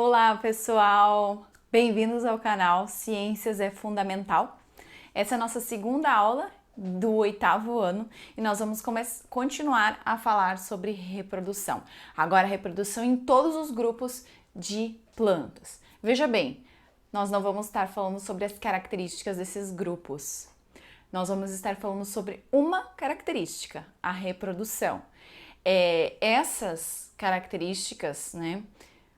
Olá, pessoal! Bem-vindos ao canal Ciências é Fundamental. Essa é a nossa segunda aula do 8º ano e nós vamos continuar a falar sobre reprodução. Agora, reprodução em todos os grupos de plantas. Veja bem, nós não vamos estar falando sobre as características desses grupos. Nós vamos estar falando sobre uma característica, a reprodução. Essas características, né,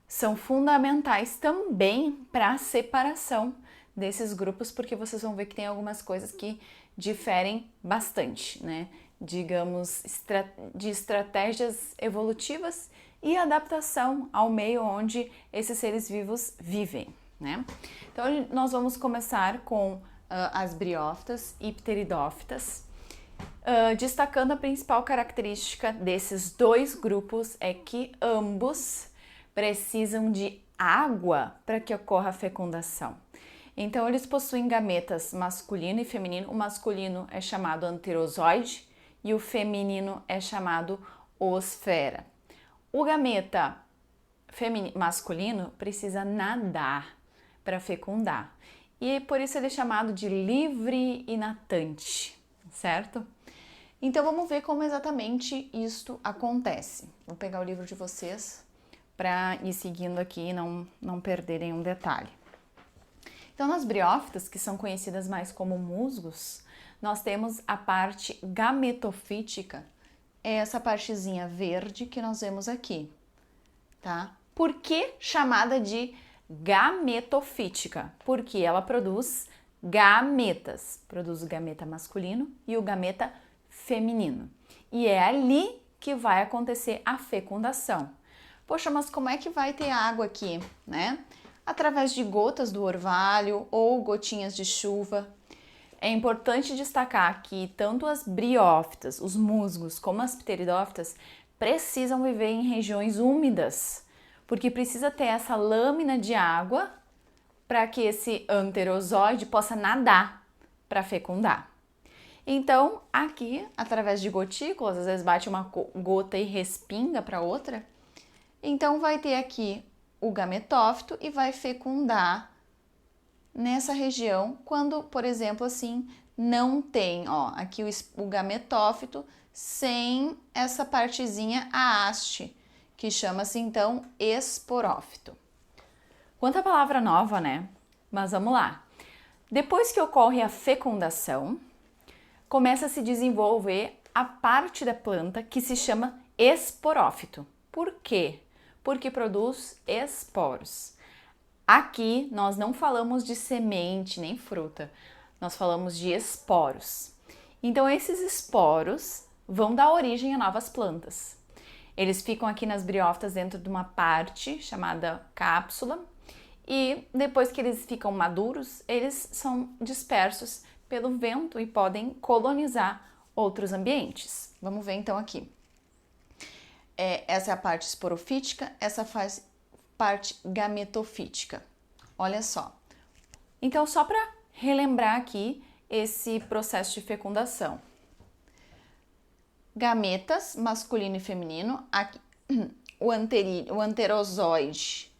são fundamentais também para a separação desses grupos, porque vocês vão ver que tem algumas coisas que diferem bastante, né? Digamos, de estratégias evolutivas e adaptação ao meio onde esses seres vivos vivem, né? Então, nós vamos começar com as briófitas e pteridófitas. Destacando a principal característica desses dois grupos é que ambos precisam de água para que ocorra a fecundação. Então, eles possuem gametas masculino e feminino. O masculino é chamado anterozoide e o feminino é chamado oosfera. O gameta masculino precisa nadar para fecundar e por isso ele é chamado de livre e natante, certo? Então, vamos ver como exatamente isto acontece. Vou pegar o livro de vocês para ir seguindo aqui e não perderem um detalhe. Então, nas briófitas, que são conhecidas mais como musgos, nós temos a parte gametofítica, é essa partezinha verde que nós vemos aqui, tá? Por que chamada de gametofítica? Porque ela produz gametas, produz o gameta masculino e o gameta feminino. E é ali que vai acontecer a fecundação. Poxa, mas como é que vai ter água aqui, né? Através de gotas do orvalho ou gotinhas de chuva. É importante destacar que tanto as briófitas, os musgos, como as pteridófitas precisam viver em regiões úmidas, porque precisa ter essa lâmina de água para que esse anterozoide possa nadar para fecundar. Então, aqui, através de gotículas, às vezes bate uma gota e respinga para outra. Então, vai ter aqui o gametófito e vai fecundar nessa região quando, por exemplo, assim, não tem, ó, aqui o gametófito sem essa partezinha, a haste, que chama-se, então, esporófito. Quanta palavra nova, né? Mas vamos lá. Depois que ocorre a fecundação, começa a se desenvolver a parte da planta que se chama esporófito. Por quê? Porque produz esporos. Aqui nós não falamos de semente nem fruta, nós falamos de esporos. Então esses esporos vão dar origem a novas plantas. Eles ficam aqui nas briófitas dentro de uma parte chamada cápsula e depois que eles ficam maduros, eles são dispersos pelo vento e podem colonizar outros ambientes. Vamos ver então aqui. Essa é a parte esporofítica, essa faz parte gametofítica. Olha só. Então, só para relembrar aqui esse processo de fecundação. Gametas, masculino e feminino. Aqui, o anterozoide.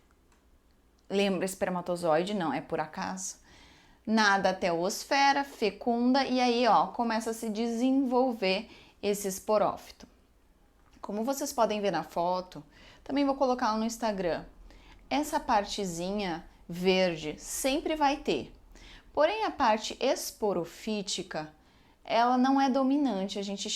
Lembra espermatozoide? Não, é por acaso. Nada até a oosfera, fecunda e aí, ó, começa a se desenvolver esse esporófito. Como vocês podem ver na foto, também vou colocar no Instagram, essa partezinha verde sempre vai ter. Porém, a parte esporofítica, ela não é dominante. A gente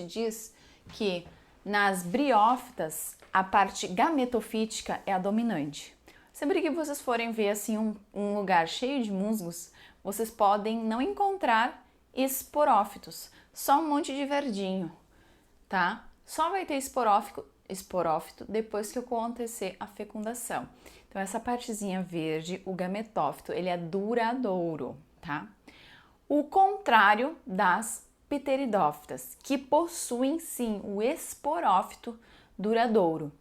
diz que nas briófitas, a parte gametofítica é a dominante. Sempre que vocês forem ver assim um lugar cheio de musgos, vocês podem não encontrar esporófitos, só um monte de verdinho, tá? Só vai ter esporófito depois que acontecer a fecundação. Então, essa partezinha verde, o gametófito, ele é duradouro, tá? O contrário das pteridófitas, que possuem sim o esporófito duradouro.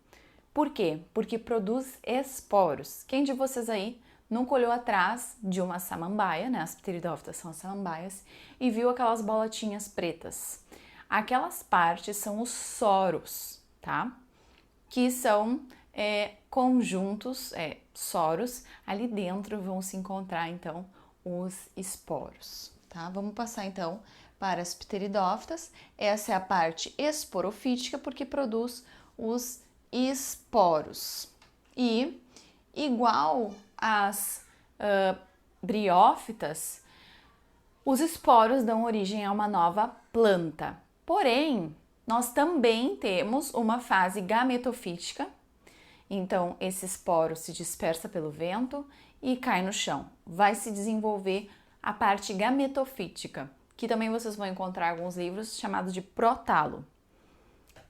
Por quê? Porque produz esporos. Quem de vocês aí nunca olhou atrás de uma samambaia, né? As pteridófitas são as samambaias, e viu aquelas bolotinhas pretas? Aquelas partes são os soros, tá? Que são conjuntos, soros, ali dentro vão se encontrar então os esporos, tá? Vamos passar então para as pteridófitas. Essa é a parte esporofítica porque produz os esporos. E igual às briófitas, os esporos dão origem a uma nova planta. Porém, nós também temos uma fase gametofítica. Então, esse esporo se dispersa pelo vento e cai no chão. Vai se desenvolver a parte gametofítica, que também vocês vão encontrar em alguns livros chamados de protalo.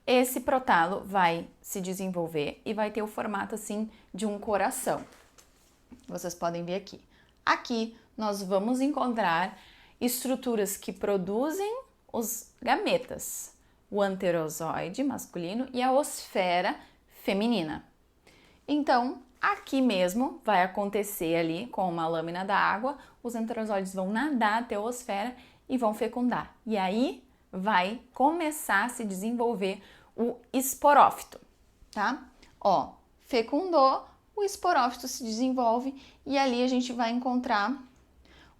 Esse protalo vai se desenvolver e vai ter o formato assim de um coração. Vocês podem ver aqui. Aqui nós vamos encontrar estruturas que produzem os gametas, o anterozoide masculino e a osfera feminina. Então, aqui mesmo vai acontecer ali com uma lâmina da água, os anterozoides vão nadar até a osfera e vão fecundar. E aí vai começar a se desenvolver o esporófito, tá? Ó, fecundou, o esporófito se desenvolve e ali a gente vai encontrar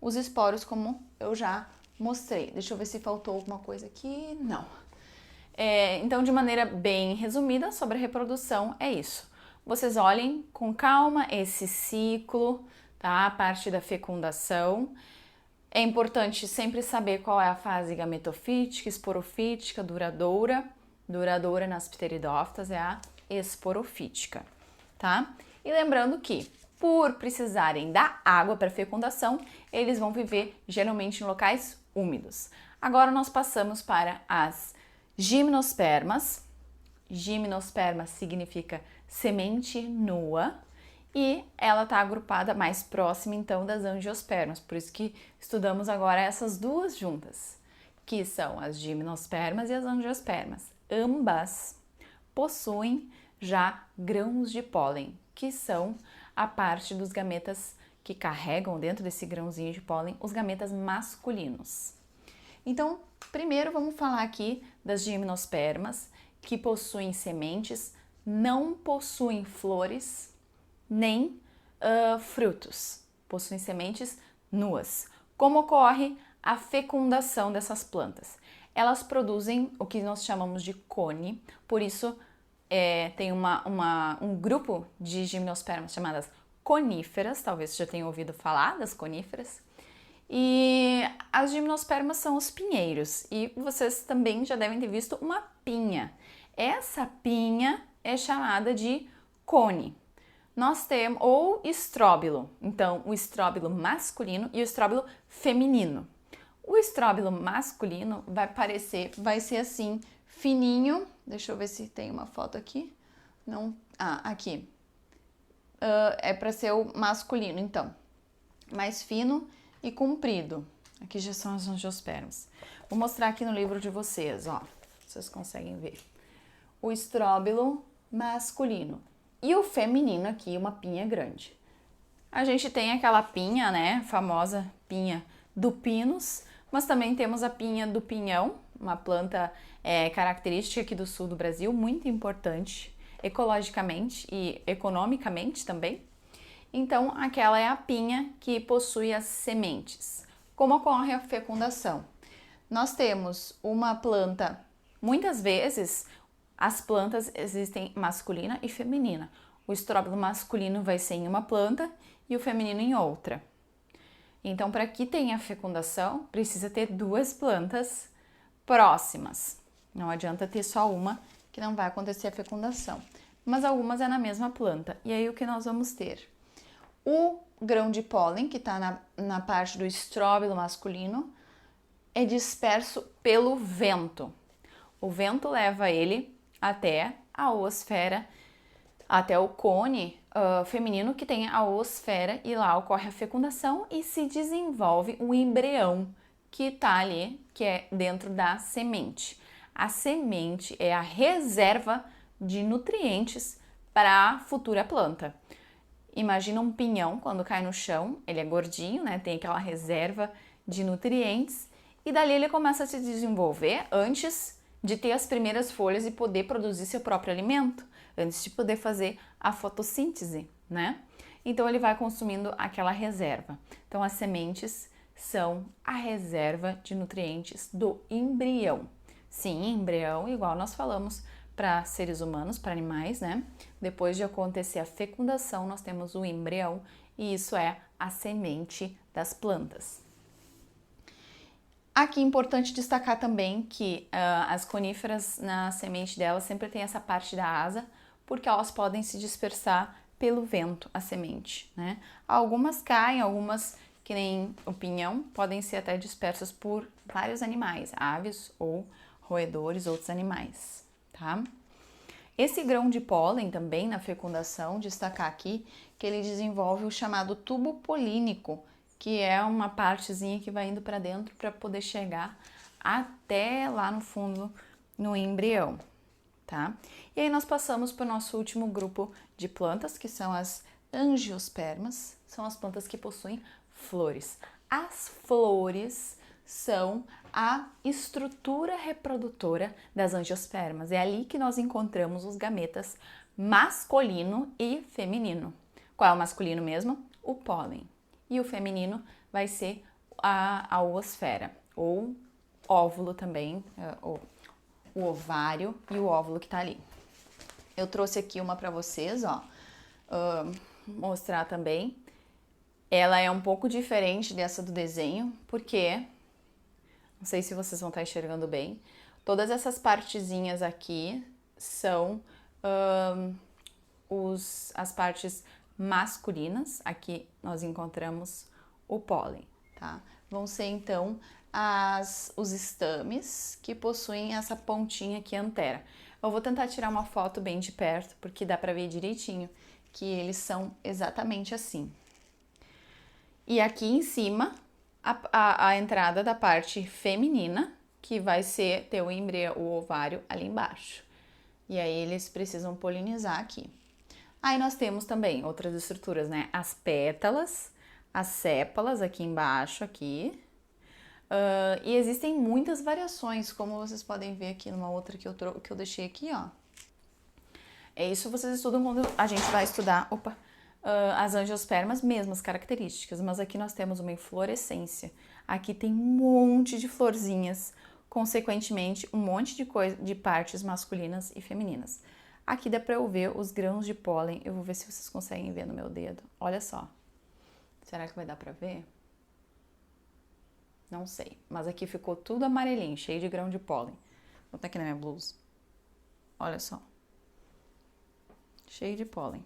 os esporos como eu já mostrei. Deixa eu ver se faltou alguma coisa aqui. Não. Então, de maneira bem resumida sobre a reprodução, é isso. Vocês olhem com calma esse ciclo, tá? A parte da fecundação. É importante sempre saber qual é a fase gametofítica, esporofítica, duradoura. Duradoura nas pteridófitas é a esporofítica, tá? E lembrando que, por precisarem da água para fecundação, eles vão viver geralmente em locais úmidos. Agora nós passamos para as gimnospermas. Gimnosperma significa semente nua e ela está agrupada mais próxima então das angiospermas, por isso que estudamos agora essas duas juntas, que são as gimnospermas e as angiospermas. Ambas possuem já grãos de pólen, que são a parte dos gametas que carregam dentro desse grãozinho de pólen os gametas masculinos. Então, primeiro vamos falar aqui das gimnospermas, que possuem sementes, não possuem flores nem frutos, possuem sementes nuas. Como ocorre a fecundação dessas plantas? Elas produzem o que nós chamamos de cone, por isso tem um grupo de gimnospermas chamadas coníferas, talvez você já tenha ouvido falar das coníferas. E as gimnospermas são os pinheiros, e vocês também já devem ter visto uma pinha. Essa pinha é chamada de cone. Nós temos, ou estróbilo, então o estróbilo masculino e o estróbilo feminino. O estróbilo masculino vai ser assim, fininho. Deixa eu ver se tem uma foto aqui. Não, aqui. É para ser o masculino, então. Mais fino e comprido. Aqui já são as angiospermas. Vou mostrar aqui no livro de vocês, ó. Vocês conseguem ver. O estróbilo masculino. E o feminino aqui, uma pinha grande. A gente tem aquela pinha, né? Famosa pinha do pinus, mas também temos a pinha do pinhão, uma planta característica aqui do sul do Brasil, muito importante ecologicamente e economicamente também. Então, aquela é a pinha que possui as sementes. Como ocorre a fecundação? Nós temos uma planta, muitas vezes as plantas existem masculina e feminina. O estróbilo masculino vai ser em uma planta e o feminino em outra. Então, para que tenha fecundação, precisa ter duas plantas próximas. Não adianta ter só uma, que não vai acontecer a fecundação. Mas algumas é na mesma planta. E aí o que nós vamos ter? O grão de pólen, que está na parte do estróbilo masculino, é disperso pelo vento. O vento leva ele até a oosfera, até o cone feminino que tem a oosfera, e lá ocorre a fecundação e se desenvolve um embrião que está ali, que é dentro da semente. A semente é a reserva de nutrientes para a futura planta. Imagina um pinhão quando cai no chão, ele é gordinho, né? Tem aquela reserva de nutrientes e dali ele começa a se desenvolver antes de ter as primeiras folhas e poder produzir seu próprio alimento. antes de poder fazer a fotossíntese, né? Então ele vai consumindo aquela reserva. Então as sementes são a reserva de nutrientes do embrião. Sim, embrião, igual nós falamos para seres humanos, para animais, né? Depois de acontecer a fecundação, nós temos o embrião e isso é a semente das plantas. Aqui é importante destacar também que as coníferas, na semente delas, sempre tem essa parte da asa, porque elas podem se dispersar pelo vento, a semente, né? Algumas caem, algumas, que nem o pinhão, podem ser até dispersas por vários animais, aves ou roedores, outros animais, tá? Esse grão de pólen também, na fecundação, destacar aqui que ele desenvolve o chamado tubo polínico, que é uma partezinha que vai indo para dentro para poder chegar até lá no fundo, no embrião, tá? E aí nós passamos para o nosso último grupo de plantas, que são as angiospermas, são as plantas que possuem flores. As flores são a estrutura reprodutora das angiospermas. É ali que nós encontramos os gametas masculino e feminino. Qual é o masculino mesmo? O pólen. E o feminino vai ser a oosfera, ou óvulo também, o ovário e o óvulo que tá ali. Eu trouxe aqui uma para vocês, ó, mostrar também. Ela é um pouco diferente dessa do desenho, porque, não sei se vocês vão estar enxergando bem, todas essas partezinhas aqui são as partes masculinas. Aqui nós encontramos o pólen, tá? Vão ser então os estames que possuem essa pontinha aqui antera. Eu vou tentar tirar uma foto bem de perto, porque dá pra ver direitinho que eles são exatamente assim. E aqui em cima, a entrada da parte feminina, que vai ter o embrião, o ovário ali embaixo. E aí eles precisam polinizar aqui. Aí nós temos também outras estruturas, né? As pétalas, as sépalas aqui embaixo, aqui. E existem muitas variações, como vocês podem ver aqui numa outra que eu deixei aqui, ó. É isso vocês estudam quando a gente vai estudar, as angiospermas, mesmas características, mas aqui nós temos uma inflorescência. Aqui tem um monte de florzinhas, consequentemente um monte de partes masculinas e femininas. Aqui dá pra eu ver os grãos de pólen. Eu vou ver se vocês conseguem ver no meu dedo. Olha só. Será que vai dar pra ver? Não sei. Mas aqui ficou tudo amarelinho, cheio de grão de pólen. Vou botar aqui na minha blusa. Olha só. Cheio de pólen.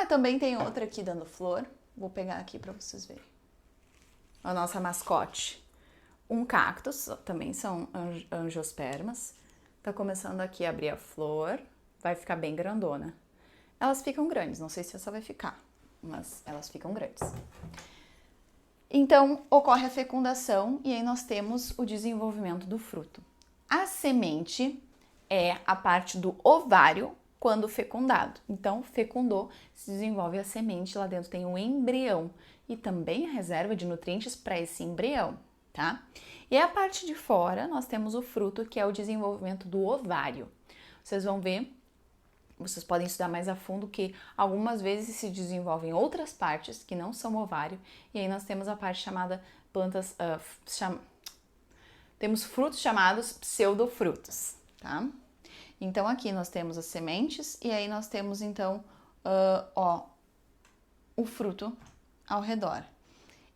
Também tem outra aqui dando flor. Vou pegar aqui pra vocês verem. A nossa mascote. Um cactus, também são angiospermas. Tá começando aqui a abrir a flor, vai ficar bem grandona. Elas ficam grandes, não sei se essa vai ficar, mas elas ficam grandes. Então, ocorre a fecundação e aí nós temos o desenvolvimento do fruto. A semente é a parte do ovário quando fecundado. Então, fecundou, se desenvolve a semente, lá dentro tem um embrião e também a reserva de nutrientes para esse embrião, tá? E a parte de fora, nós temos o fruto, que é o desenvolvimento do ovário. Vocês vão ver, vocês podem estudar mais a fundo, que algumas vezes se desenvolvem outras partes que não são ovário, e aí nós temos a parte chamada plantas, temos frutos chamados pseudofrutos, tá? Então aqui nós temos as sementes, e aí nós temos então, o fruto ao redor.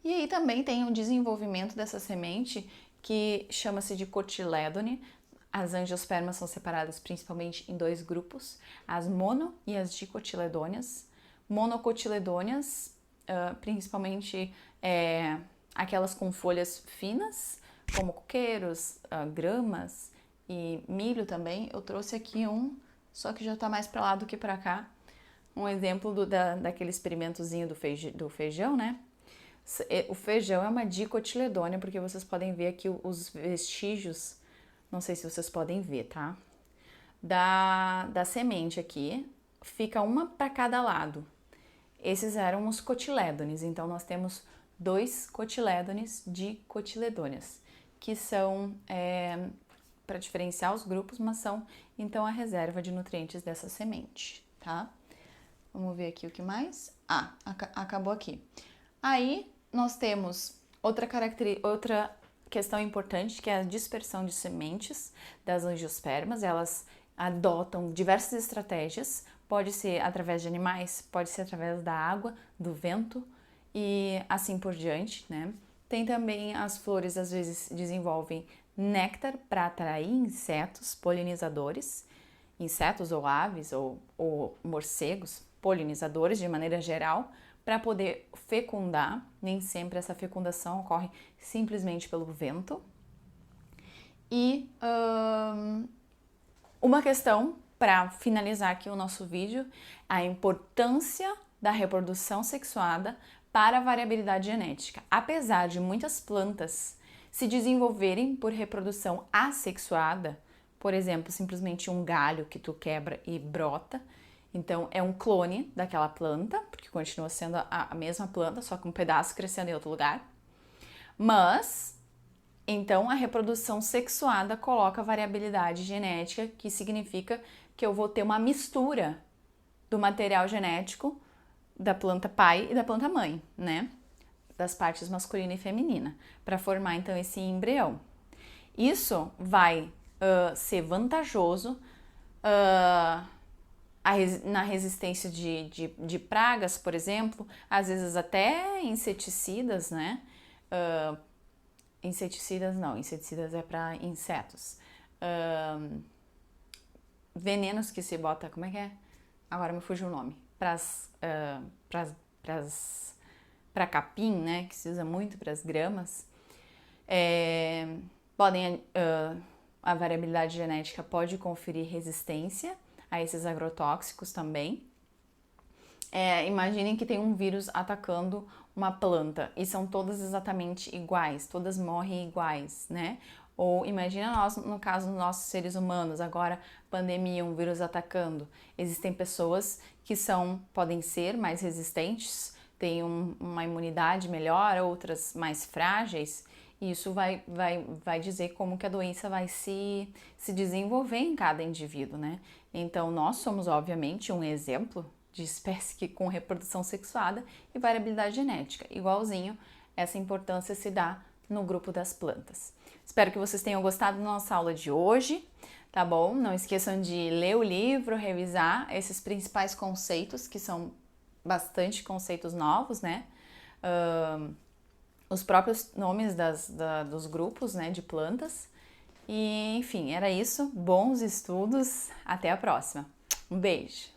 E aí também tem o desenvolvimento dessa semente que chama-se de cotilédone. As angiospermas são separadas principalmente em dois grupos, as mono e as dicotiledôneas. Monocotiledôneas, principalmente aquelas com folhas finas, como coqueiros, gramas e milho também. Eu trouxe aqui só que já tá mais para lá do que para cá. Um exemplo daquele experimentozinho do feijão, né? O feijão é uma dicotiledônea, porque vocês podem ver aqui os vestígios, não sei se vocês podem ver, tá? Da semente aqui, fica uma para cada lado. Esses eram os cotilédones, então nós temos 2 cotilédones dicotiledôneas, que são para diferenciar os grupos, mas são então a reserva de nutrientes dessa semente, tá? Vamos ver aqui o que mais. Acabou aqui. Aí nós temos outra questão importante, que é a dispersão de sementes das angiospermas. Elas adotam diversas estratégias, pode ser através de animais, pode ser através da água, do vento e assim por diante, né? Tem também as flores, às vezes desenvolvem néctar para atrair insetos polinizadores, insetos ou aves ou morcegos polinizadores de maneira geral, para poder fecundar. Nem sempre essa fecundação ocorre simplesmente pelo vento. E uma questão para finalizar aqui o nosso vídeo, a importância da reprodução sexuada para a variabilidade genética. Apesar de muitas plantas se desenvolverem por reprodução assexuada, por exemplo, simplesmente um galho que tu quebra e brota, então é um clone daquela planta, porque continua sendo a mesma planta, só que um pedaço crescendo em outro lugar. Mas, então a reprodução sexuada coloca variabilidade genética, que significa que eu vou ter uma mistura do material genético da planta pai e da planta mãe, né? Das partes masculina e feminina, para formar então esse embrião. Isso vai ser vantajoso na resistência de pragas, por exemplo, às vezes até inseticidas, né? Inseticidas é para insetos. Venenos que se bota, como é que é? Agora me fugiu o nome. Para capim, né? Que se usa muito para as gramas. A variabilidade genética pode conferir resistência a esses agrotóxicos também. Imaginem que tem um vírus atacando uma planta e são todas exatamente iguais, todas morrem iguais, né? Ou imagina nós, no caso dos nossos seres humanos, agora pandemia, um vírus atacando. Existem pessoas que podem ser mais resistentes, têm uma imunidade melhor, outras mais frágeis. E isso vai dizer como que a doença vai se desenvolver em cada indivíduo, né? Então, nós somos, obviamente, um exemplo de espécie com reprodução sexuada e variabilidade genética. Igualzinho, essa importância se dá no grupo das plantas. Espero que vocês tenham gostado da nossa aula de hoje, tá bom? Não esqueçam de ler o livro, revisar esses principais conceitos, que são bastante conceitos novos, né? Os próprios nomes dos grupos, né, de plantas. E, enfim, era isso. Bons estudos. Até a próxima. Um beijo!